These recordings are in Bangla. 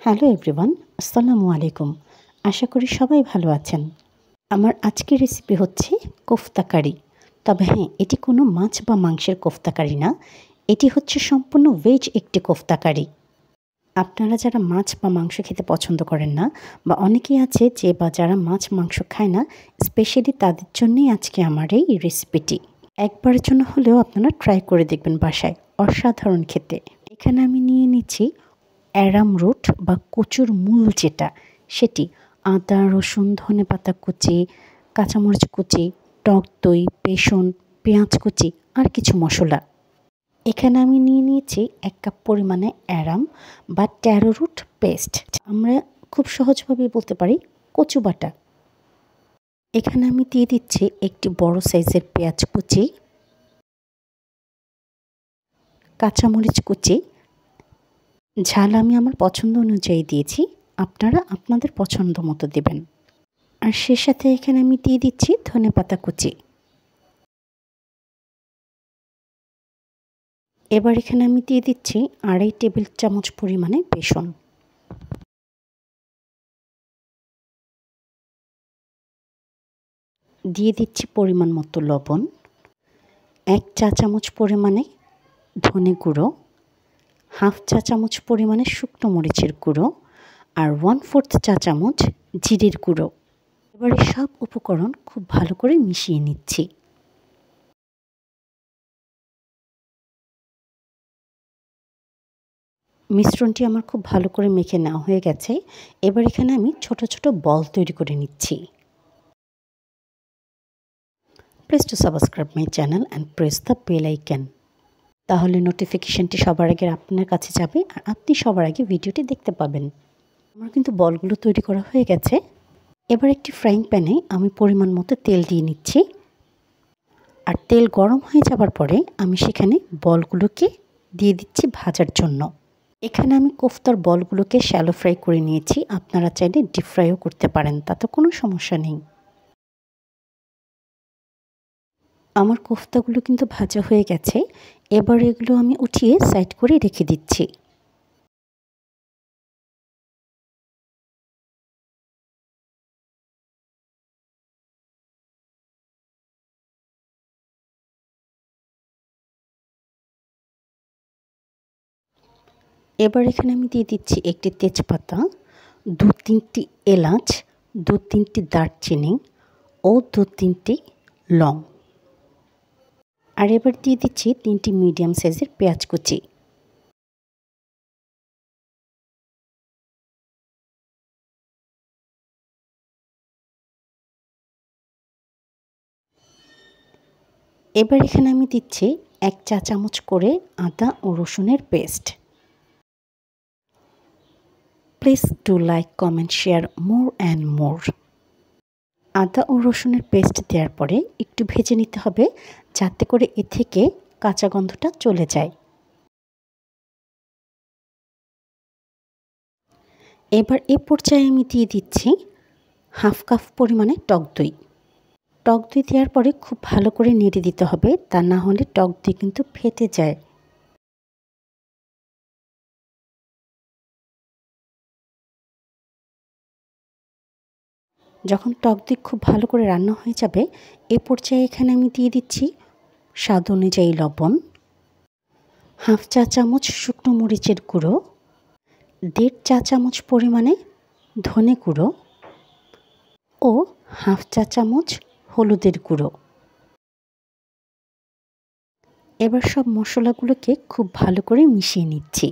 হ্যালো এভরিওয়ান, আসসালামু আলাইকুম। আশা করি সবাই ভালো আছেন। আমার আজকের রেসিপি হচ্ছে কোফতা কারি। তবে হ্যাঁ, এটি কোনো মাছ বা মাংসের কোফতা কারি না। এটি হচ্ছে সম্পূর্ণ ভেজ একটি কোফতা কারি। আপনারা যারা মাছ বা মাংস খেতে পছন্দ করেন না, বা অনেকেই আছে যে বা যারা মাছ মাংস খায় না, স্পেশালি তাদের জন্যই আজকে আমার এই রেসিপিটি। একবারের জন্য হলেও আপনারা ট্রাই করে দেখবেন বাসায়, অসাধারণ খেতে। এখানে আমি নিয়ে নিচ্ছি অ্যারামরুট বা কচুর মূল যেটা, সেটি আদা, রসুন, ধনেপাতা কুচি, কাঁচামরিচ কুচি, টক দই, বেসন, পেঁয়াজ কুচি আর কিছু মশলা। এখানে আমি নিয়ে নিয়েছি 1 কাপ পরিমাণে অ্যারাম বা ট্যারোরুট পেস্ট। আমরা খুব সহজভাবেই বলতে পারি কচু বাটা। এখানে আমি দিয়ে দিচ্ছি একটি বড় সাইজের পেঁয়াজ কুচি, কাঁচামরিচ কুচি। ঝাল আমি আমার পছন্দ অনুযায়ী দিয়েছি, আপনারা আপনাদের পছন্দ মতো দেবেন। আর সে সাথে এখানে আমি দিয়ে দিচ্ছি ধনেপাতা কুচি। এবার এখানে আমি দিয়ে দিচ্ছি 2.5 টেবিল চামচ পরিমাণে বেসন। দিয়ে দিচ্ছি পরিমাণ মতো লবণ, 1 চা চামচ পরিমাণে ধনে গুঁড়ো, 1/2 চা চামচ পরিমাণে শুকনো মরিচের গুঁড়ো আর 1/4 চা চামচ জিরের গুঁড়ো। এবারে সব উপকরণ খুব ভালো করে মিশিয়ে নিচ্ছি। মিশ্রণটি আমার খুব ভালো করে মেখে নেওয়া হয়ে গেছে। এবার এখানে আমি ছোট ছোট বল তৈরি করে নিচ্ছি। Please to subscribe my channel and press the bell icon. তাহলে নোটিফিকেশনটি সবার আগে আপনার কাছে যাবে আর আপনি সবার আগে ভিডিওটি দেখতে পাবেন। আমার কিন্তু বলগুলো তৈরি করা হয়ে গেছে। এবার একটি ফ্রাইং প্যানে আমি পরিমাণ মতো তেল দিয়ে নিচ্ছি। আর তেল গরম হয়ে যাবার পরে আমি সেখানে বলগুলোকে দিয়ে দিচ্ছি ভাজার জন্য। এখানে আমি কোফতার বলগুলোকে শ্যালো ফ্রাই করে নিয়েছি, আপনারা চাইলে ডিপ ফ্রাইও করতে পারেন, তাতে কোনো সমস্যা নেই। আমার কোফতাগুলো কিন্তু ভাজা হয়ে গেছে। এবার এগুলো আমি উঠিয়ে সাইড করে রেখে দিচ্ছি। এবার এখানে আমি দিয়ে দিচ্ছি একটি তেজপাতা, 2-3টি এলাচ, 2-3টি দারচিনি ও 2-3টি লং। আর এবার দিয়ে দিচ্ছি 3টি মিডিয়াম সাইজের পেঁয়াজ কুচি। এবার এখানে আমি দিচ্ছি 1 চা চামচ করে আদা ও রসুনের paste. Please do like, comment, share more and more. আদা ও রসুনের পেস্ট দেওয়ার পরে একটু ভেজে নিতে হবে, যাতে করে এ থেকে কাঁচা গন্ধটা চলে যায়। এবার এ পর্যায়ে আমি দিয়ে দিচ্ছি 1/2 কাপ পরিমাণে টক দই। টক দই দেওয়ার পরে খুব ভালো করে নেড়ে দিতে হবে, তা না হলে টক দই কিন্তু ফেটে যায়। যখন টক দই খুব ভালো করে রান্না হয়ে যাবে, এ পর্যায়ে এখানে আমি দিয়ে দিচ্ছি স্বাদ অনুযায়ী লবণ, 1/2 চা চামচ শুকনো মরিচের গুঁড়ো, 1.5 চা চামচ পরিমাণে ধনে গুঁড়ো ও 1/2 চা চামচ হলুদের গুঁড়ো। এবার সব মশলাগুলোকে খুব ভালো করে মিশিয়ে নিচ্ছি।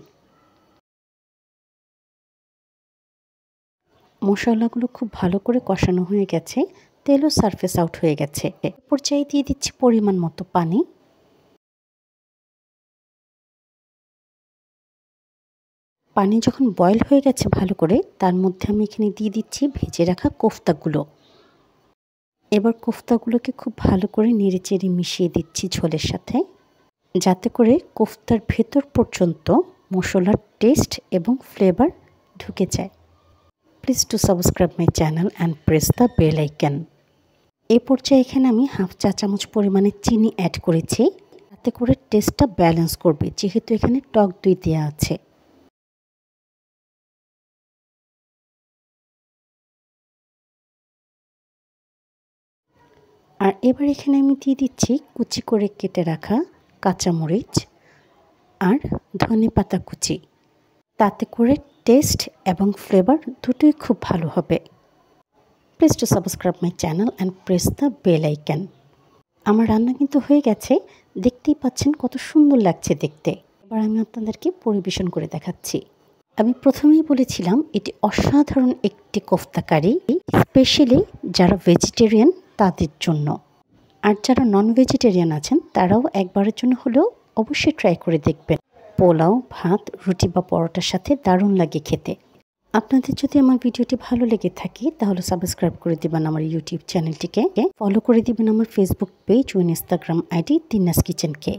মশলাগুলো খুব ভালো করে কষানো হয়ে গেছে, তেলও সারফেস আউট হয়ে গেছে। এ পর্যায়ে দিয়ে দিচ্ছি পরিমাণ মতো পানি। পানি যখন বয়েল হয়ে গেছে ভালো করে, তার মধ্যে আমি এখানে দিয়ে দিচ্ছি ভেজে রাখা কোফতাগুলো। এবার কোফতাগুলোকে খুব ভালো করে নেড়েচেড়ে মিশিয়ে দিচ্ছি ঝোলের সাথে, যাতে করে কোফতার ভেতর পর্যন্ত মশলার টেস্ট এবং ফ্লেভার ঢুকে যায়। Please to subscribe my channel and press the bell icon. এই পর্যায়ে এখানে আমি 1/2 চা চামচ পরিমাণে চিনি অ্যাড করেছি, যাতে করে টেস্টটা ব্যালেন্স করবে, যেহেতু এখানে টক দই দেওয়া আছে। আর এবার এখানে আমি দিয়ে দিচ্ছি কুচি করে কেটে রাখা কাঁচামরিচ আর ধনেপাতা কুচি। তাতে করে টেস্ট এবং ফ্লেভার দুটোই খুব ভালো হবে। Please to subscribe my channel and press the bell icon. আমার রান্না কিন্তু হয়ে গেছে, দেখতেই পাচ্ছেন কত সুন্দর লাগছে দেখতে। এবার আমি আপনাদেরকে পরিবেশন করে দেখাচ্ছি। আমি প্রথমেই বলেছিলাম এটি অসাধারণ একটি কোফতা কারি, স্পেশালি যারা ভেজিটেরিয়ান তাদের জন্য। আর যারা নন ভেজিটেরিয়ান আছেন তারাও একবারের জন্য হলেও অবশ্যই ট্রাই করে দেখবেন। পোলাও, ভাত, রুটি বা পরোটার সাথে দারুণ লাগে খেতে। আপনাদের যদি আমার ভিডিওটি ভালো লেগে থাকে তাহলে সাবস্ক্রাইব করে দিবেন আমার ইউটিউব চ্যানেলটিকে, ফলো করে দিবেন আমার ফেসবুক পেজ ও ইনস্টাগ্রাম আইডি তিন্নাস কিচেনকে।